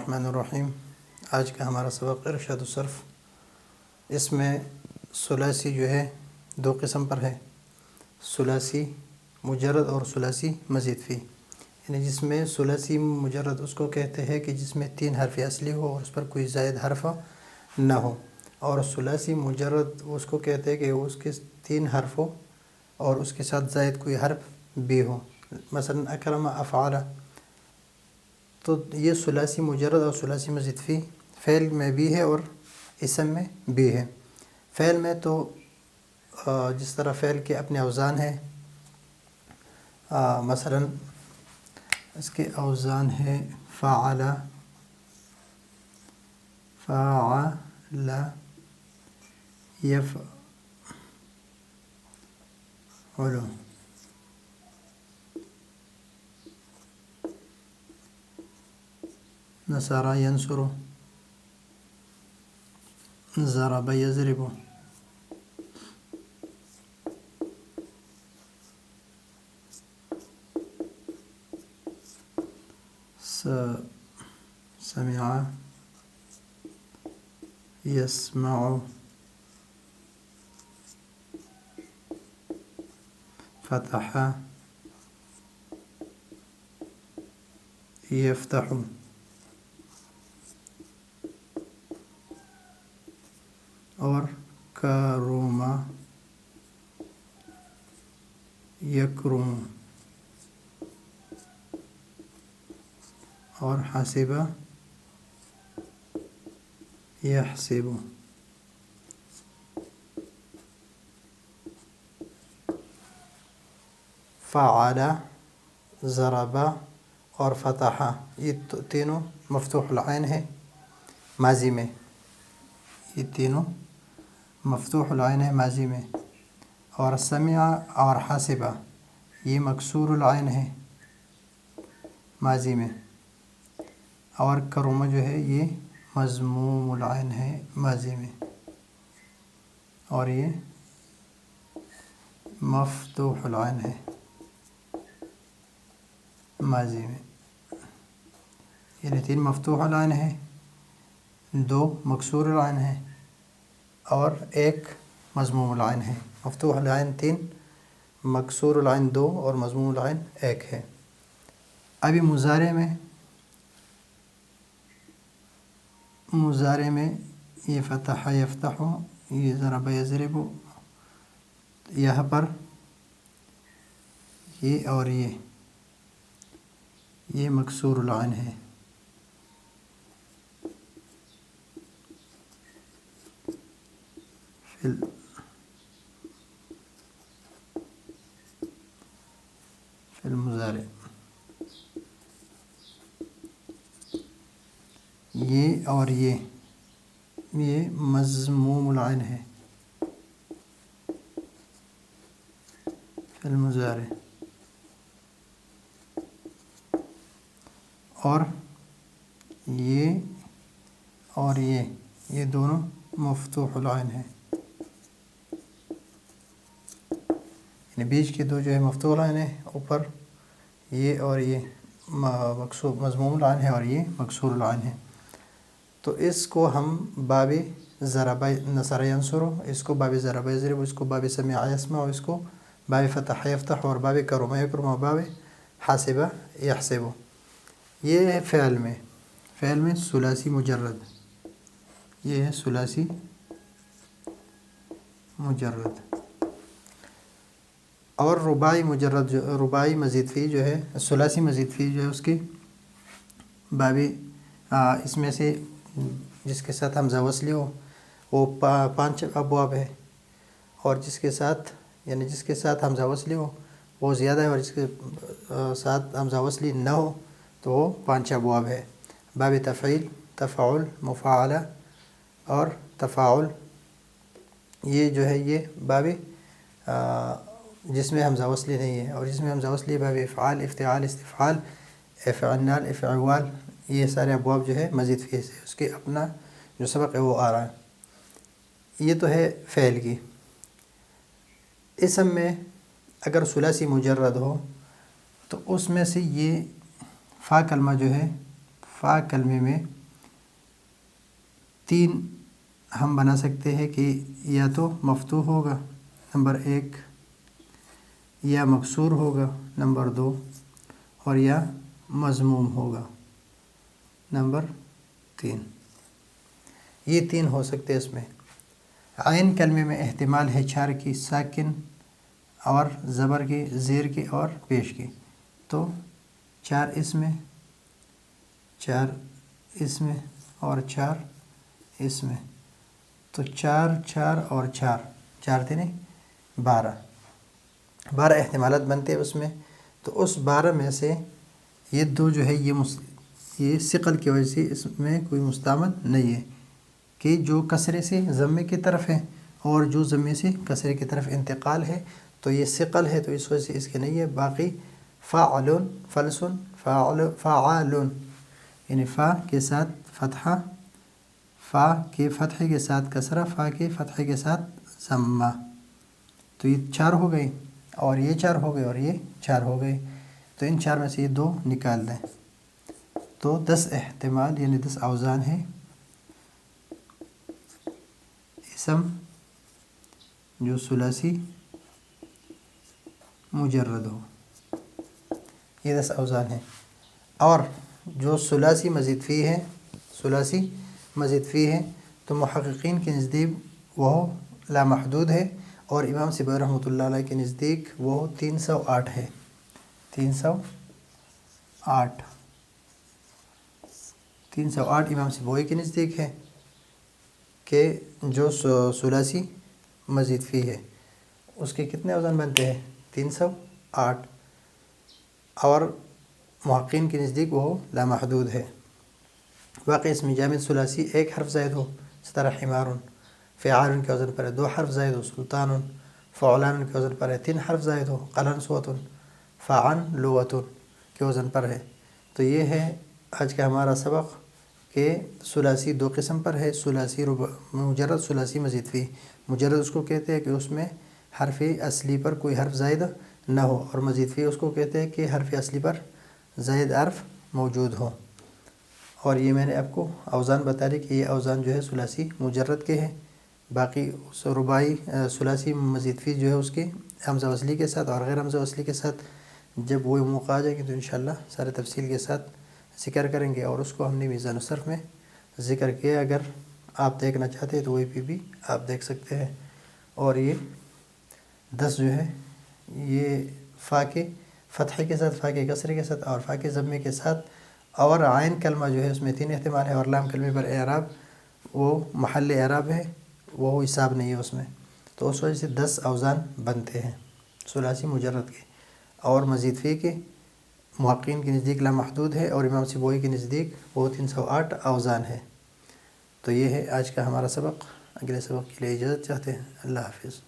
الرحمن الرحیم۔ آج کا ہمارا سبق ارشاد الصرف، اس میں ثلاثی جو ہے دو قسم پر ہے، ثلاثی مجرد اور ثلاثی مزید فی۔ یعنی جس میں ثلاثی مجرد اس کو کہتے ہیں کہ جس میں 3 حرف اصلی ہو اور اس پر کوئی زائد حرف نہ ہو، اور ثلاثی مجرد اس کو کہتے ہیں کہ اس کے 3 حرف ہو اور اس کے ساتھ زائد کوئی حرف بھی ہو، مثلا اکرم، افعال۔ تو یہ ثلاثی مجرد اور ثلاثی مزید فی فعل میں بھی ہے اور اسم میں بھی ہے۔ فعل میں تو جس طرح فعل کے اپنے اوزان ہیں، مثلا اس کے اوزان ہے فعل، فعل، یفعل، نصر ینصر، ضرب یضرب، سمع یسمع، فتح یفتح، اور کرم یکرم، اور حسب یحسب۔ فعل، ضرب اور فتح، یہ تینوں مفتوح العین ہیں ماضی میں، یہ تینوں مفتوح العین ہے ماضی میں، اور سمع اور حسب یہ مکسور العین ہے ماضی میں، اور کرم جو ہے یہ مضموم العین ہے ماضی میں، اور یہ مفتوح العین ہے ماضی میں۔ یعنی 3 مفتوح العین ہے، 2 مکسور العین ہے اور 1 مضموم العین ہے۔ مفتوح العین 3، مکسور العین 2 اور مضموم العین 1 ہے۔ ابھی مضارع میں یہ فتح یفتح، یہ ضرب یضرب، یہاں پر یہ اور یہ مکسور العین ہے۔ فی المضارع یہ اور یہ مضموم العین ہے فی المضارع، اور یہ دونوں مفتوح العین ہیں، یعنی بیچ کے 2 جو ہے مفتوح العین ہے، اوپر یہ اور یہ مضموم العین ہے، اور یہ مکسور العین ہے۔ تو اس کو ہم باب ضرب نصر ینصر، اس کو باب ضرب یضرب، اس کو باب سمع یسمع، اس کو باب فتح یفتح، اور باب کرم یکرم، اور باب حسب یحسب۔ یہ ہے فعل میں ثلاثی مجرد، یہ ہے ثلاثی مجرد۔ اور رباعی مجرد، رباعی مزید فی جو ہے، ثلاثی مزید فی جو ہے، اس کی باب اس میں سے جس کے ساتھ حمزہ وصلی ہو وہ 5 ابواب ہے، اور جس کے ساتھ حمزہ وصلی ہو وہ زیادہ ہے، اور جس کے ساتھ حمزہ وصلی نہ ہو تو وہ 5 ابواب ہے۔ باب تفعیل، تفاعل، مفاعلہ اور تفاعل، یہ جو ہے یہ باب جس میں حمزہ وصلی نہیں ہے، اور جس میں حمزہ وصلی باب افعال، افتعال، استفعال، افعنال، افعوال، یہ سارے ابواب جو ہے مزید فی سے اس کے اپنا جو سبق ہے وہ آ رہا ہے۔ یہ تو ہے فعل کی۔ اسم میں اگر ثلاثی مجرد ہو تو اس میں سے یہ فا کلمہ جو ہے، فا کلمے میں 3 ہم بنا سکتے ہیں کہ یا تو مفتوح ہوگا نمبر 1، یا مکسور ہوگا نمبر 2، اور یا مضموم ہوگا نمبر 3۔ یہ 3 ہو سکتے ہیں اس میں۔ عین کلمے میں احتمال ہے 4 کی، ساکن اور زبر کی، زیر کی اور پیش کی۔ تو 4 اس میں، 4 اس میں اور 4 اس میں، تو 4 4 اور 4 4 3 12 احتمالات بنتے ہیں اس میں۔ تو اس 12 میں سے یہ 2 جو ہے یہ ثقل کی وجہ سے اس میں کوئی مستعمل نہیں ہے، کہ جو کسرے سے ضمے کی طرف ہے اور جو ضمے سے کسرے کی طرف انتقال ہے، تو یہ ثقل ہے، تو اس وجہ سے اس کے نہیں ہے۔ باقی فاعل، فلس، فعال، یعنی فا کے ساتھ فتحہ، فا کے فتحے کے ساتھ کسرہ، فا کے فتحے کے ساتھ ضمہ، تو یہ 4 ہو گئی، اور یہ 4 ہو گئے، اور یہ 4 ہو گئے۔ تو ان 4 میں سے یہ 2 نکال دیں، تو 10 احتمال یعنی 10 اوزان ہے۔ اسم جو ثلاثی مجرد ہو، یہ 10 اوزان ہیں۔ اور جو ثلاثی مزید فی ہے، ثلاثی مزید فی ہے، تو محققین کے نزدیک وہ لامحدود ہے، اور امام سبوی رحمۃ اللہ علیہ کے نزدیک وہ 308 ہے، 308 امام سبوی کے نزدیک ہے کہ جو ثلاثی مزید فی ہے اس کے کتنے اوزان بنتے ہیں؟ 308، اور محققین کے نزدیک وہ لامحدود ہے۔ واقعی اس میں جامد ثلاثی 1 حرف زائد ہو، اس طرح حمار، فعال کے وزن پر 2 حرف زائد ہو، سلطان، فعلان کے وزن پر 3 حرف زائد ہو، قلنسوۃ، فعنلوۃ کے وزن پر ہے۔ تو یہ ہے آج کا ہمارا سبق کہ ثلاثی 2 قسم پر ہے، ثلاثی مجرد، ثلاثی مزید فی۔ مجرد اس کو کہتے ہیں کہ اس میں حرف اصلی پر کوئی حرف زائد نہ ہو، اور مزید فی اس کو کہتے ہیں کہ حرف اصلی پر زائد حرف موجود ہو۔ اور یہ میں نے آپ کو اوزان بتا دی کہ یہ اوزان جو ہے ثلاثی مجرد کے ہیں۔ باقی رباعی ثلاثی مزید فی جو ہے اس کے حمزہ وصلی کے ساتھ اور غیر حمزہ وصلی کے ساتھ جب وہ موقع آ جائے گی تو انشاءاللہ سارے تفصیل کے ساتھ ذکر کریں گے، اور اس کو ہم نے میزان الصرف میں ذکر کیا۔ اگر آپ دیکھنا چاہتے ہیں تو وہی پہ بھی آپ دیکھ سکتے ہیں۔ اور یہ 10 جو ہے یہ فا کے فتحے کے ساتھ، فا کے کسرے کے ساتھ اور فا کے ضمے کے ساتھ، اور عین کلمہ جو ہے اس میں 3 احتمال ہے، اور لام کلمے پر اعراب وہ محل اعراب ہے، وہ حساب نہیں ہے اس میں، تو اس وجہ سے 10 اوزان بنتے ہیں ثلاثی مجرد کے۔ اور مزید فی کے محققین کے نزدیک لامحدود ہے، اور امام سبوی کے نزدیک وہ 308 اوزان ہے۔ تو یہ ہے آج کا ہمارا سبق۔ اگلے سبق کے لیے اجازت چاہتے ہیں۔ اللہ حافظ۔